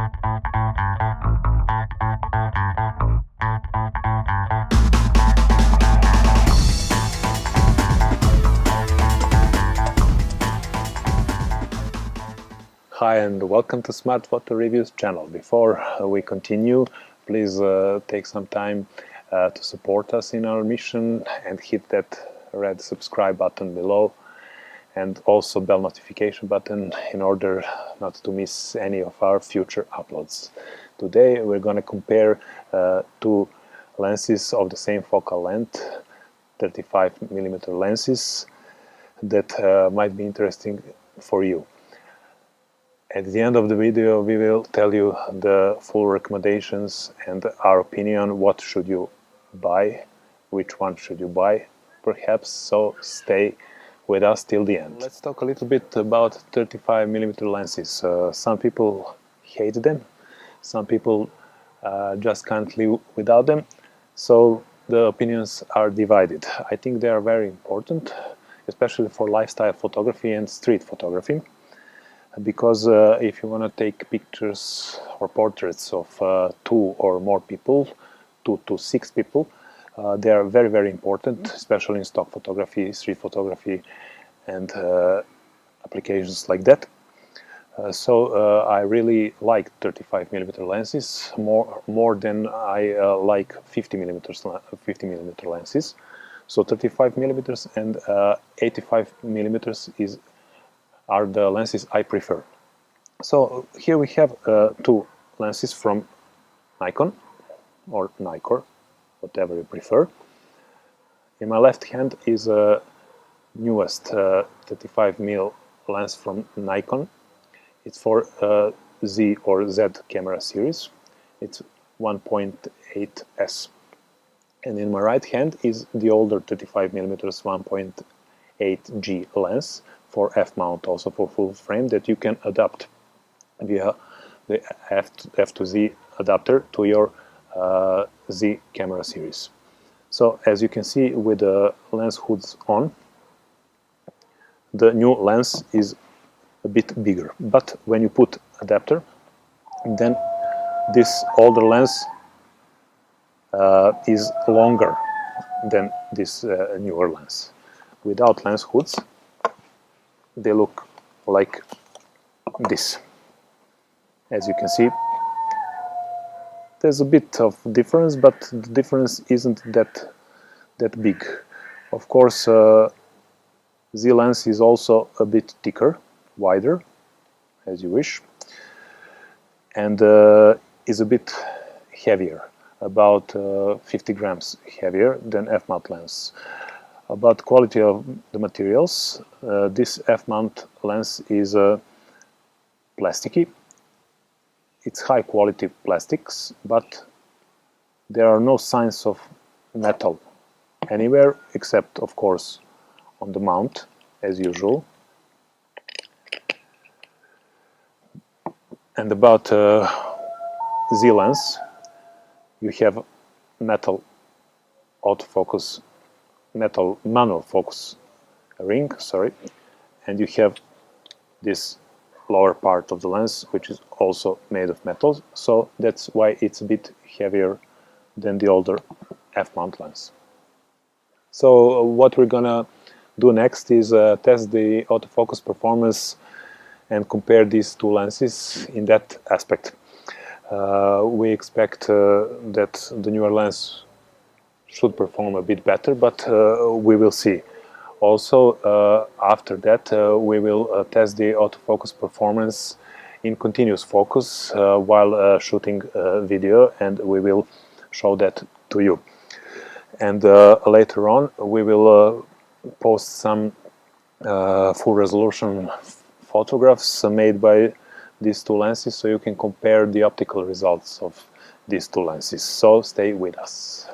Hi and welcome to Smart Photo Reviews channel. Before we continue, please take some time to support us in our mission and hit that red subscribe button below and also bell notification button in order not to miss any of our future uploads. Today we're going to compare two lenses of the same focal length, 35mm lenses that might be interesting for you. At the end of the video we will tell you the full recommendations and our opinion, what should you buy, which one should you buy perhaps, so stay with us till the end. Let's talk a little bit about 35mm lenses. Some people hate them, some people just can't live without them, so the opinions are divided. I think they are very important, especially for lifestyle photography and street photography. Because if you want to take pictures or portraits of 2 or more people, 2 to 6 people, they are very, very important, especially in stock photography, street photography, and applications like that. So I really like 35mm lenses more than I like 50mm lenses. So 35mm and 85mm are the lenses I prefer. So here we have two lenses from Nikon or NIKKOR, whatever you prefer. In my left hand is a newest 35mm lens from Nikon. It's for Z or Z camera series. It's 1.8S. And in my right hand is the older 35mm 1.8G lens for f-mount, also for full frame, that you can adapt via the F to Z adapter to your Z camera series. So as you can see with the lens hoods on, the new lens is a bit bigger, but when you put adapter, then this older lens is longer than this newer lens. Without lens hoods, they look like this. As you can see, there's a bit of difference, but the difference isn't that big. Of course, Z lens is also a bit thicker, wider, as you wish, and is a bit heavier, about 50 grams heavier than f-mount lens. About quality of the materials, this f-mount lens is plasticky. It's high quality plastics, but there are no signs of metal anywhere except, of course, on the mount, as usual. And about Z lens, you have metal autofocus, metal manual focus ring, and you have this lower part of the lens which is also made of metal, so that's why it's a bit heavier than the older f-mount lens. So what we're gonna do next is test the autofocus performance and compare these two lenses in that aspect. We expect that the newer lens should perform a bit better, but we will see. Also, after that, we will test the autofocus performance in continuous focus while shooting video, and we will show that to you. And later on, we will post some full resolution photographs made by these two lenses, so you can compare the optical results of these two lenses. So stay with us.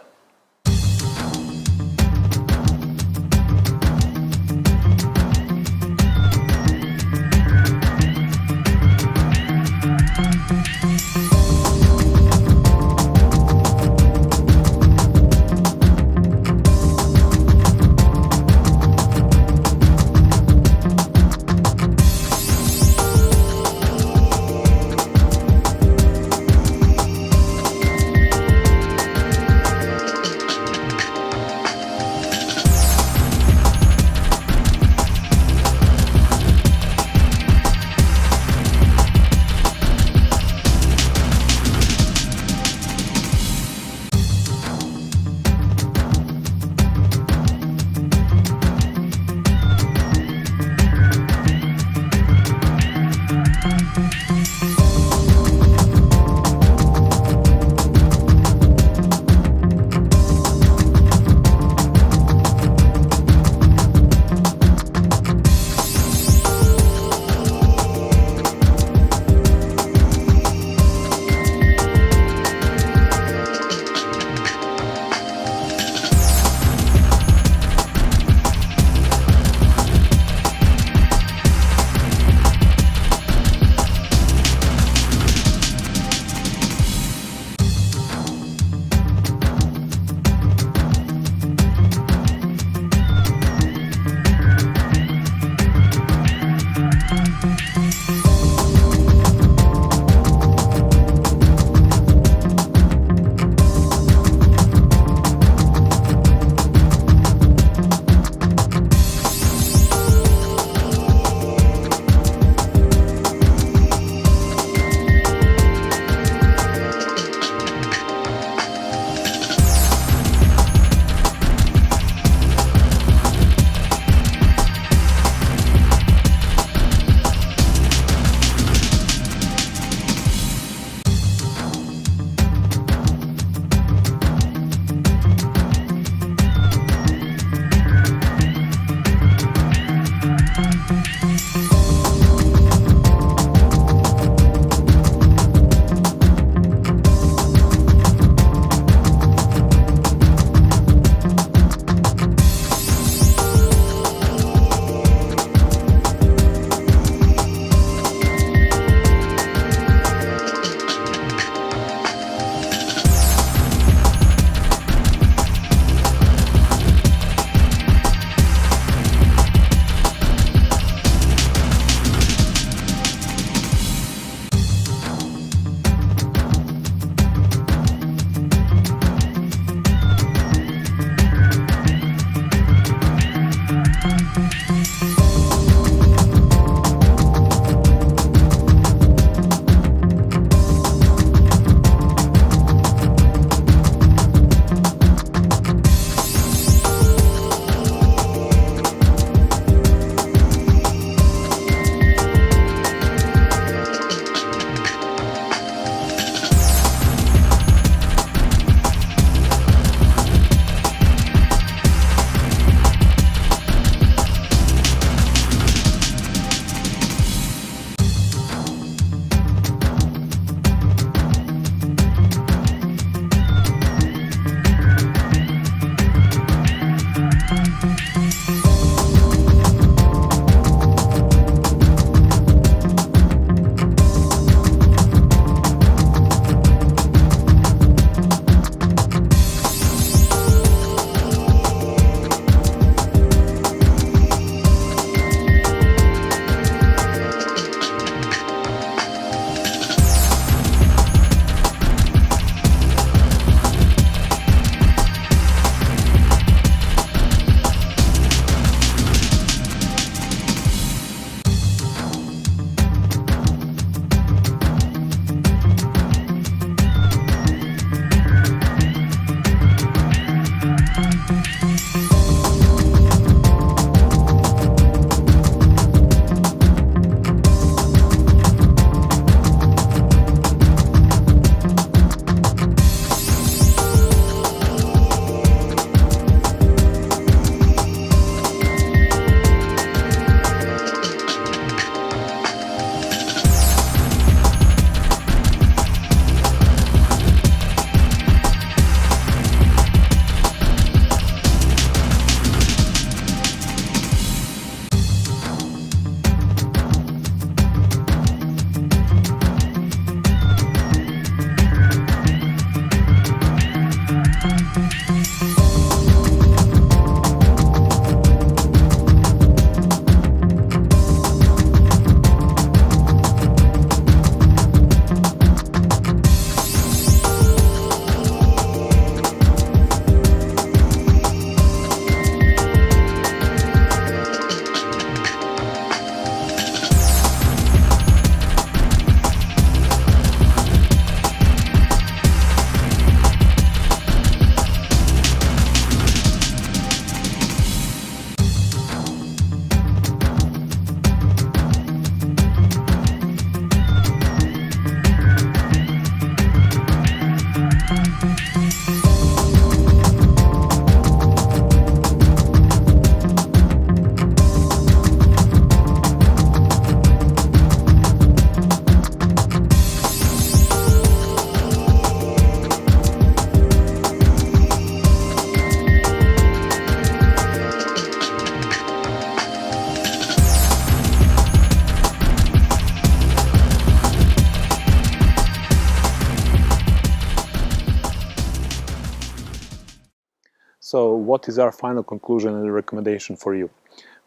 So what is our final conclusion and recommendation for you?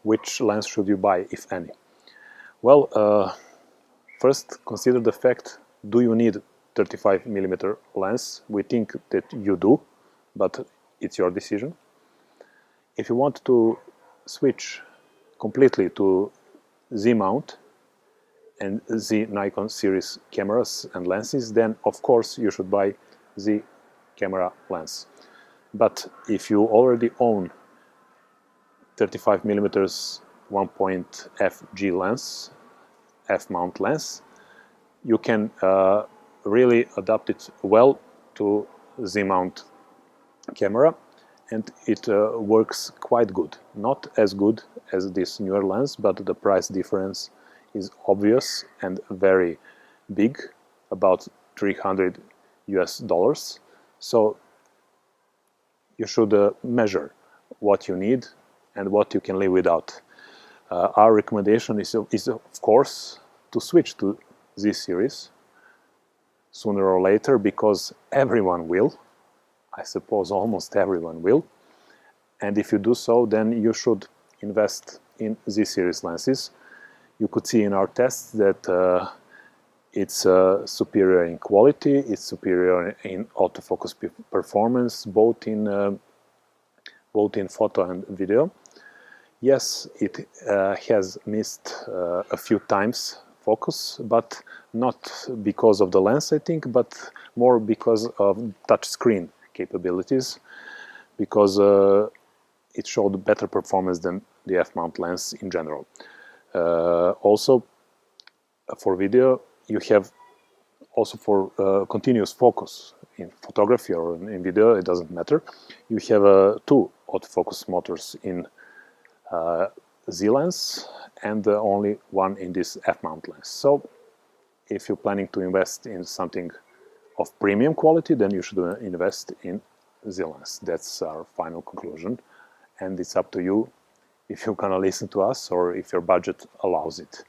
Which lens should you buy, if any? Well, first consider the fact, do you need 35mm lens? We think that you do, but it's your decision. If you want to switch completely to Z mount and Z Nikon series cameras and lenses, then of course you should buy Z camera lens. But if you already own 35mm 1.f lens, f-mount lens, you can really adapt it well to Z-mount camera, and it works quite good. Not as good as this newer lens, but the price difference is obvious and very big, about $300 US. So you should measure what you need and what you can live without. Our recommendation is of course to switch to Z series sooner or later, because everyone will. I suppose almost everyone will. And if you do so, then you should invest in Z series lenses. You could see in our tests that it's superior in quality, it's superior in autofocus performance, both in photo and video. Yes, it has missed a few times focus, but not because of the lens, I think, but more because of touch screen capabilities, because it showed better performance than the f-mount lens in general. Also, for video, you have also for continuous focus in photography or in video, it doesn't matter. You have two autofocus motors in Z lens and only one in this f-mount lens. So if you're planning to invest in something of premium quality, then you should invest in Z lens. That's our final conclusion, and it's up to you if you're gonna listen to us or if your budget allows it.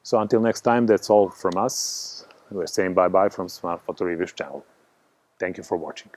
So until next time, that's all from us. We're saying bye-bye from Smart Photo Reviews channel. Thank you for watching.